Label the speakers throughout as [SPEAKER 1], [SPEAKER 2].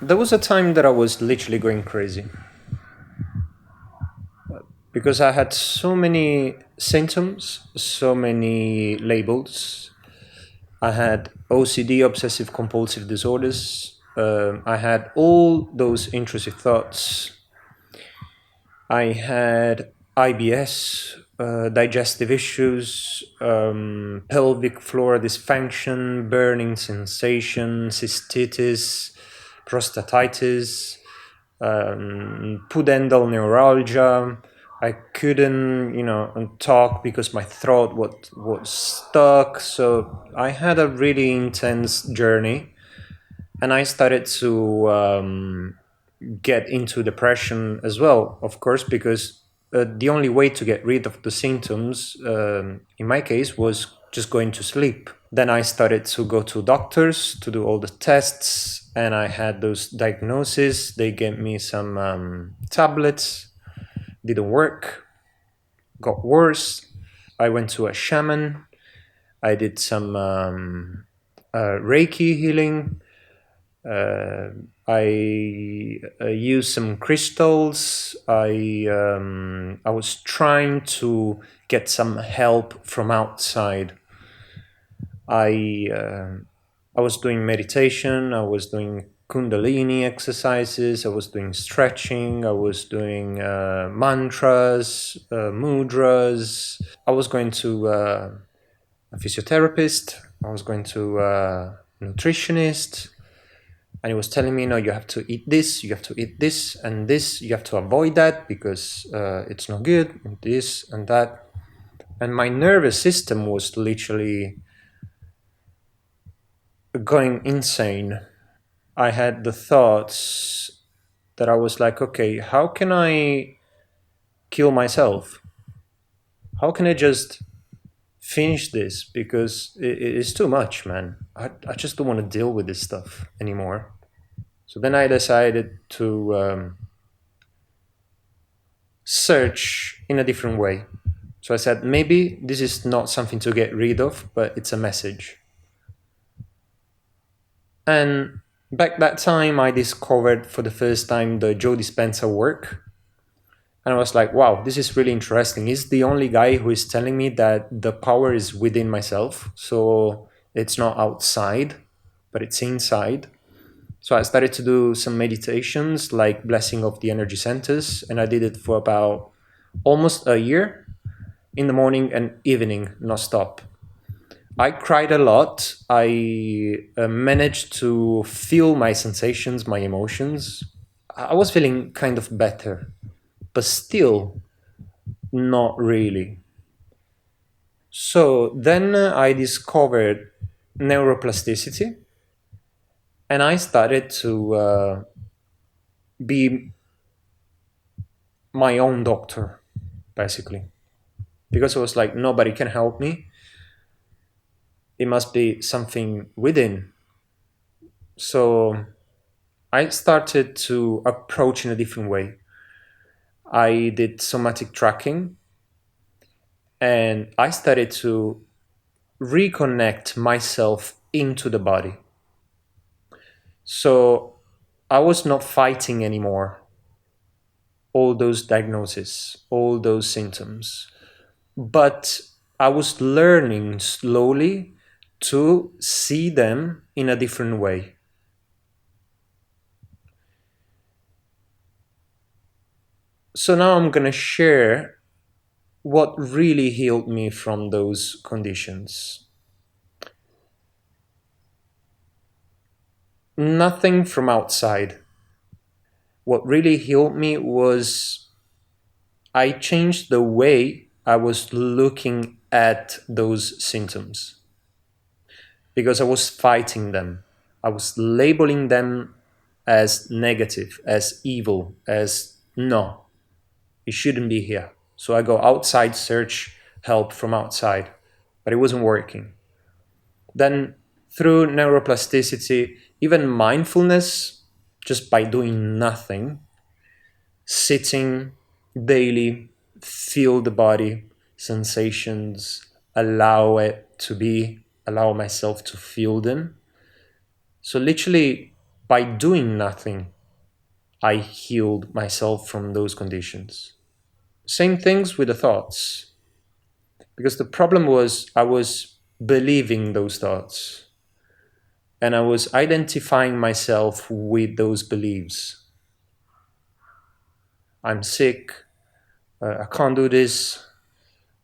[SPEAKER 1] There was a time that I was literally going crazy because I had so many symptoms, so many labels. I had OCD, obsessive compulsive disorders. I had all those intrusive thoughts. I had IBS, digestive issues, pelvic floor dysfunction, burning sensation, cystitis, prostatitis, pudendal neuralgia. I couldn't, talk because my throat was stuck. So I had a really intense journey, and I started to get into depression as well, of course, because the only way to get rid of the symptoms, in my case, was just going to sleep. Then I started to go to doctors to do all the tests, and I had those diagnoses. They gave me some tablets, didn't work, got worse. I went to a shaman. I did some Reiki healing. Uh, I used some crystals. I was trying to get some help from outside. I was doing meditation. I was doing Kundalini exercises. I was doing stretching. I was doing mantras, mudras. I was going to a physiotherapist. I was going to a nutritionist. And he was telling me, no, you have to eat this, you have to eat this, and this, you have to avoid that because it's not good, and this and that. And my nervous system was literally going insane. I had the thoughts that I was like, okay, how can I kill myself? How can I just finish this? Because it's too much, man. I just don't want to deal with this stuff anymore. So then I decided to search in a different way. So I said, maybe this is not something to get rid of, but it's a message. And back that time, I discovered for the first time the Joe Dispenza work. And I was like, wow, this is really interesting. He's the only guy who is telling me that the power is within myself. So it's not outside, but it's inside. So I started to do some meditations like Blessing of the Energy Centers. And I did it for about almost a year, in the morning and evening, non stop. I cried a lot. I managed to feel my sensations, my emotions. I was feeling kind of better, but still not really. So then I discovered neuroplasticity, and I started to be my own doctor, basically, because I was like, nobody can help me. It must be something within. So I started to approach in a different way. I did somatic tracking, and I started to reconnect myself into the body. So I was not fighting anymore all those diagnoses, all those symptoms, but I was learning slowly to see them in a different way. So now I'm going to share what really healed me from those conditions. Nothing from outside. What really healed me was I changed the way I was looking at those symptoms because I was fighting them. I was labeling them as negative, as evil, as no, it shouldn't be here. So I go outside, search help from outside, but it wasn't working. Then through neuroplasticity, even mindfulness, just by doing nothing, sitting daily, feel the body, sensations, allow it to be, allow myself to feel them. So literally by doing nothing, I healed myself from those conditions. Same things with the thoughts, because the problem was I was believing those thoughts and I was identifying myself with those beliefs. I'm sick, I can't do this,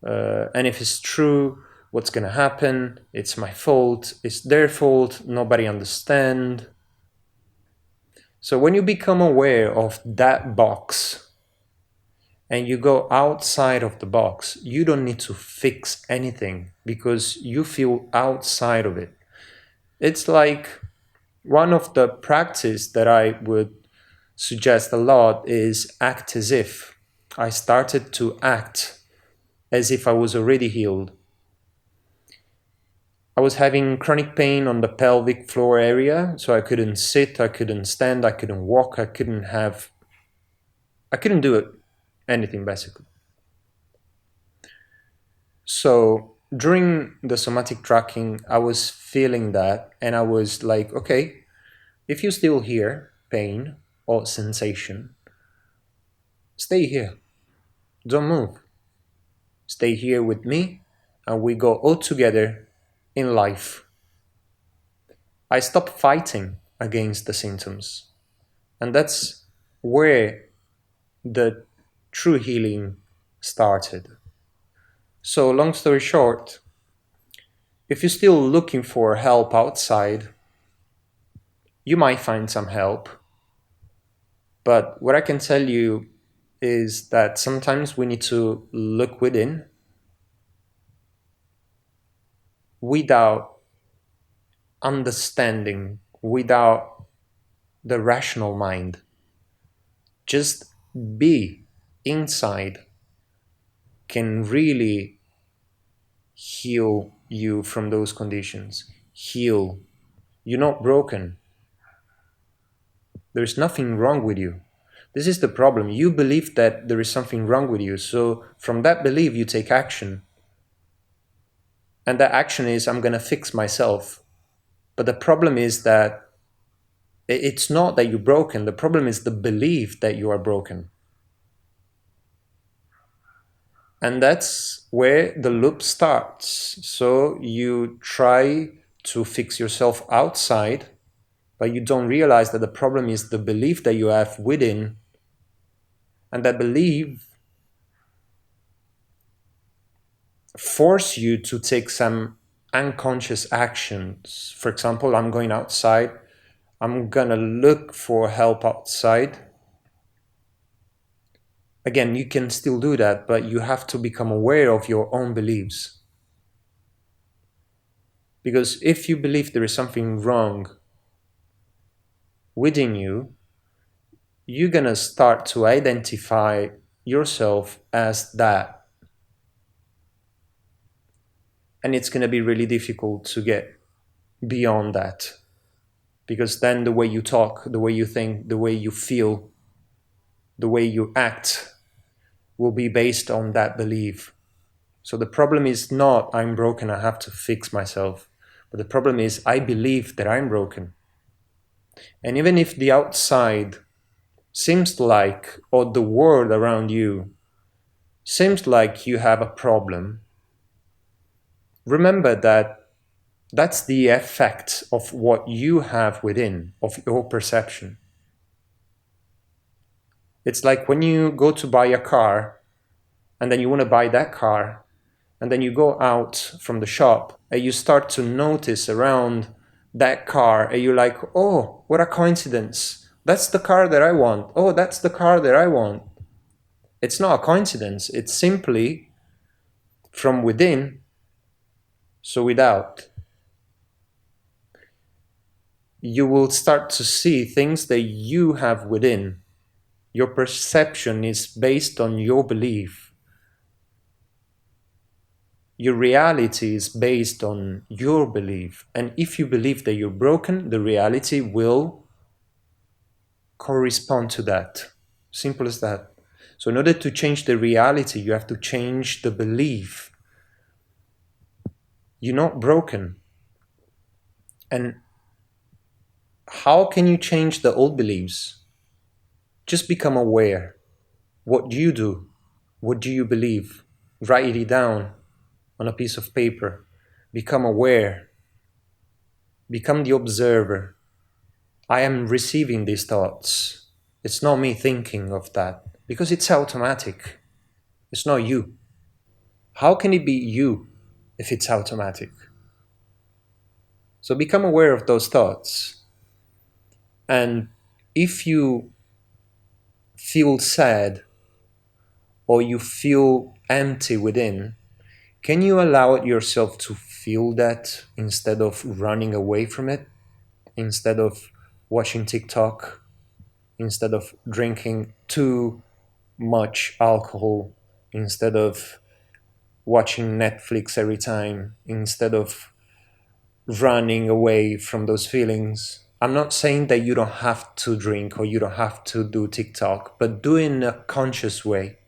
[SPEAKER 1] and if it's true, what's going to happen? It's my fault, it's their fault, nobody understands. So when you become aware of that box and you go outside of the box, you don't need to fix anything because you feel outside of it. It's like one of the practice that I would suggest a lot is act as if. I started to act as if I was already healed. I was having chronic pain on the pelvic floor area, so I couldn't sit, I couldn't stand, I couldn't walk, I couldn't do it, anything basically. So during the somatic tracking, I was feeling that and I was like, okay, if you still hear pain or sensation, stay here, don't move. Stay here with me and we go all together in life. I stopped fighting against the symptoms. And that's where the true healing started. So, long story short, if you're still looking for help outside, you might find some help. But what I can tell you is that sometimes we need to look within without understanding, without the rational mind. Just be inside can really heal you from those conditions. Heal. You're not broken. There's nothing wrong with you. This is the problem. You believe that there is something wrong with you. So from that belief, you take action. And that action is, I'm going to fix myself. But the problem is that it's not that you're broken. The problem is the belief that you are broken. And that's where the loop starts. So you try to fix yourself outside, but you don't realize that the problem is the belief that you have within. And that belief force you to take some unconscious actions. For example, I'm going outside, I'm gonna look for help outside. Again, you can still do that, but you have to become aware of your own beliefs. Because if you believe there is something wrong within you, you're gonna start to identify yourself as that. And it's gonna be really difficult to get beyond that. Because then the way you talk, the way you think, the way you feel, the way you act will be based on that belief. So the problem is not I'm broken, I have to fix myself. But the problem is I believe that I'm broken. And even if the outside seems like, or the world around you seems like you have a problem, remember that that's the effect of what you have within, of your perception. It's like when you go to buy a car and then you want to buy that car and then you go out from the shop and you start to notice around that car and you're like, oh, what a coincidence. That's the car that I want. Oh, that's the car that I want. It's not a coincidence. It's simply from within, so without. You will start to see things that you have within. Your perception is based on your belief. Your reality is based on your belief. And if you believe that you're broken, the reality will correspond to that. Simple as that. So in order to change the reality, you have to change the belief. You're not broken. And How can you change the old beliefs? Just become aware. What do you do? What do you believe? Write it down on a piece of paper. Become aware. Become the observer. I am receiving these thoughts. It's not me thinking of that because it's automatic. It's not you. How can it be you if it's automatic? So become aware of those thoughts. And if you feel sad or you feel empty within, can you allow yourself to feel that instead of running away from it, instead of watching TikTok, instead of drinking too much alcohol, instead of watching Netflix every time, instead of running away from those feelings? I'm not saying that you don't have to drink or you don't have to do TikTok, but do it in a conscious way.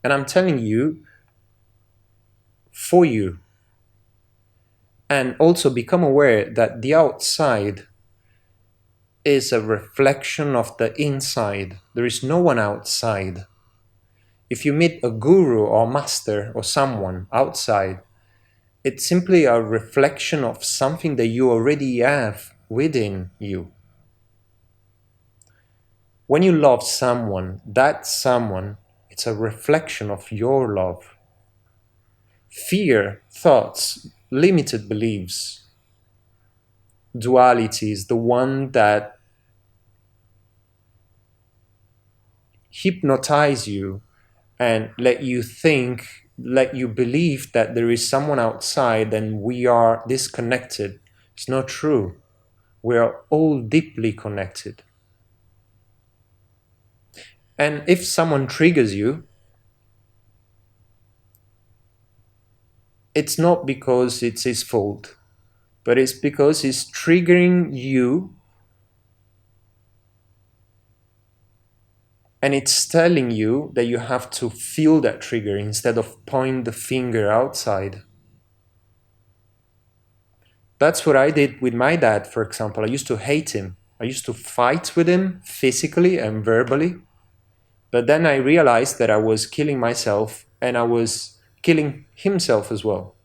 [SPEAKER 1] And I'm telling you, for you. And also become aware that the outside is a reflection of the inside. There is no one outside. If you meet a guru or master or someone outside, it's simply a reflection of something that you already have within you. When you love someone, that someone, it's a reflection of your love. Fear, thoughts, limited beliefs, duality is the one that hypnotize you and let you think, let you believe that there is someone outside and we are disconnected. It's not true. We are all deeply connected. And if someone triggers you, it's not because it's his fault, but it's because he's triggering you and it's telling you that you have to feel that trigger instead of point the finger outside. That's what I did with my dad, for example. I used to hate him. I used to fight with him physically and verbally. But then I realized that I was killing myself and I was killing himself as well.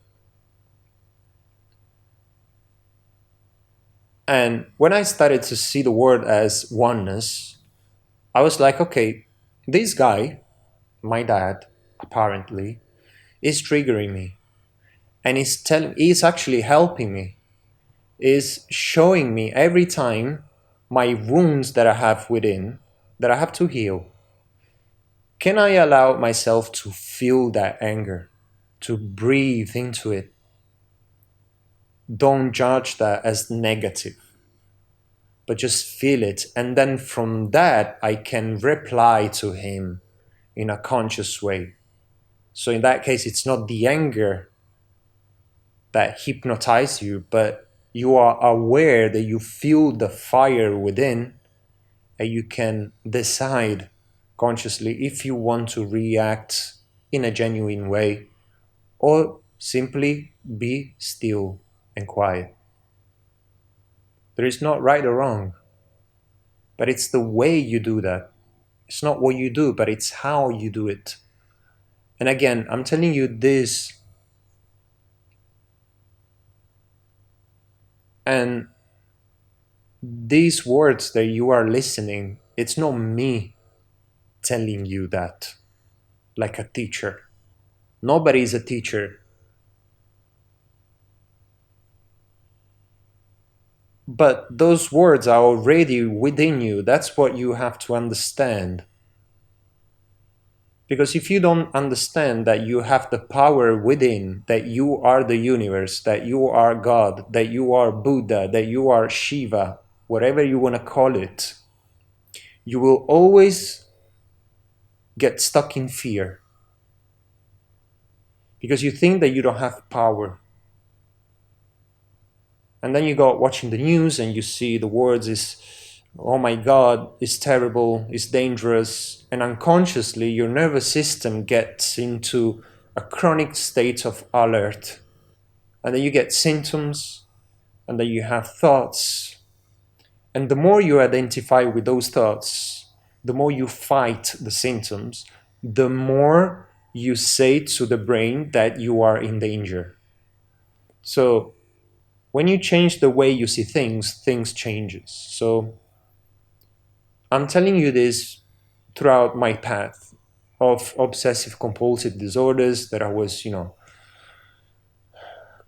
[SPEAKER 1] And when I started to see the world as oneness, I was like, okay, this guy, my dad, apparently, is triggering me. And he's actually helping me, is showing me every time my wounds that I have within that I have to heal. Can I allow myself to feel that anger, to breathe into it? Don't judge that as negative, but just feel it. And then from that, I can reply to him in a conscious way. So in that case, it's not the anger that hypnotizes you, but you are aware that you feel the fire within and you can decide consciously if you want to react in a genuine way or simply be still and quiet. There is not right or wrong, but it's the way you do that. It's not what you do, but it's how you do it. And again, I'm telling you this, and these words that you are listening, it's not me telling you that like a teacher. Nobody is a teacher. But those words are already within you. That's what you have to understand. Because if you don't understand that you have the power within, that you are the universe, that you are God, that you are Buddha, that you are Shiva, whatever you want to call it, you will always get stuck in fear. Because you think that you don't have power. And then you go watching the news and you see the words is, oh my God, it's terrible, it's dangerous. And unconsciously, your nervous system gets into a chronic state of alert. And then you get symptoms, and that you have thoughts. And the more you identify with those thoughts, the more you fight the symptoms, the more you say to the brain that you are in danger. So when you change the way you see things, things changes. So I'm telling you this throughout my path of obsessive compulsive disorders that I was,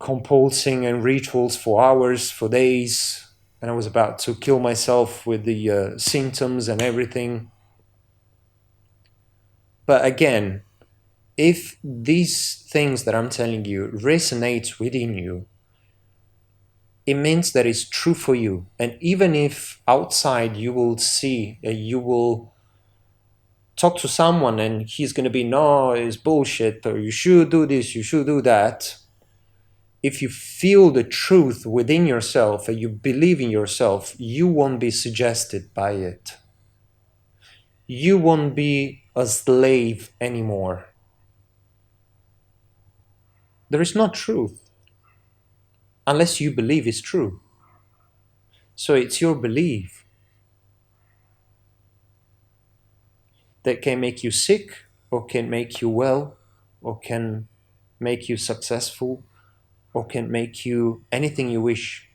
[SPEAKER 1] compulsing and rituals for hours, for days, and I was about to kill myself with the symptoms and everything. But again, if these things that I'm telling you resonate within you, it means that it's true for you. And even if outside you will see, you will talk to someone and he's going to be, no, it's bullshit, or you should do this, you should do that. If you feel the truth within yourself and you believe in yourself, you won't be suggested by it. You won't be a slave anymore. There is no truth unless you believe it's true. So it's your belief that can make you sick, or can make you well, or can make you successful, or can make you anything you wish.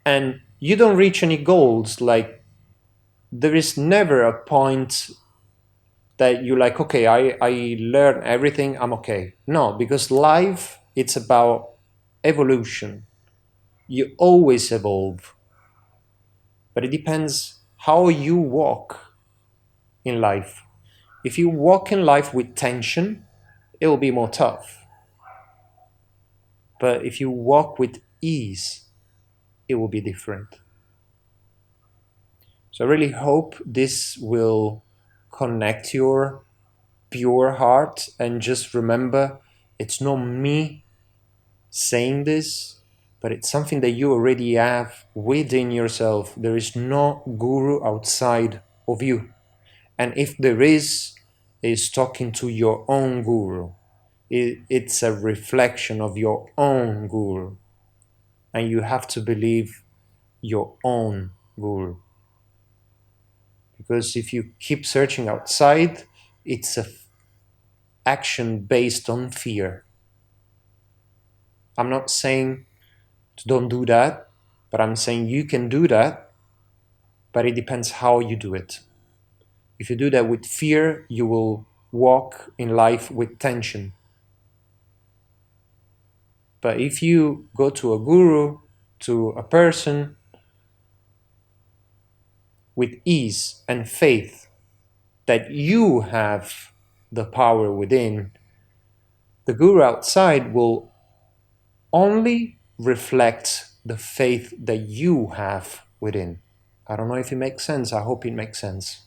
[SPEAKER 1] And you don't reach any goals. Like, there is never a point that you're like, okay, I learned everything, I'm okay. No, because life, it's about evolution. You always evolve. But it depends how you walk in life. If you walk in life with tension, it will be more tough. But if you walk with ease, it will be different. So I really hope this will connect your pure heart, and just remember, it's not me saying this, but it's something that you already have within yourself. There is no guru outside of you. And if there is talking to your own guru. It's a reflection of your own guru. And you have to believe your own guru. Because if you keep searching outside, it's a action based on fear. I'm not saying don't do that, but I'm saying you can do that, but it depends how you do it. If you do that with fear, you will walk in life with tension. But if you go to a guru, to a person with ease and faith that you have the power within, the guru outside will only reflect the faith that you have within. I don't know if it makes sense. I hope it makes sense.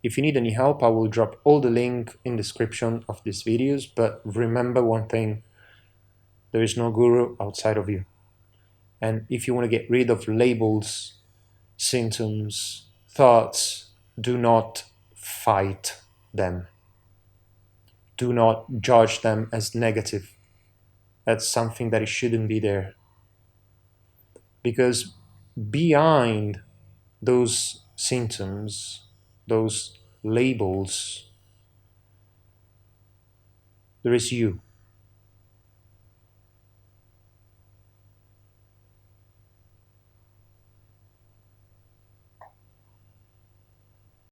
[SPEAKER 1] If you need any help, I will drop all the link in the description of these videos, but remember one thing, there is no guru outside of you. And if you want to get rid of labels, symptoms, thoughts, do not fight them. Do not judge them as negative. That's something that it shouldn't be there. Because behind those symptoms, those labels, there is you.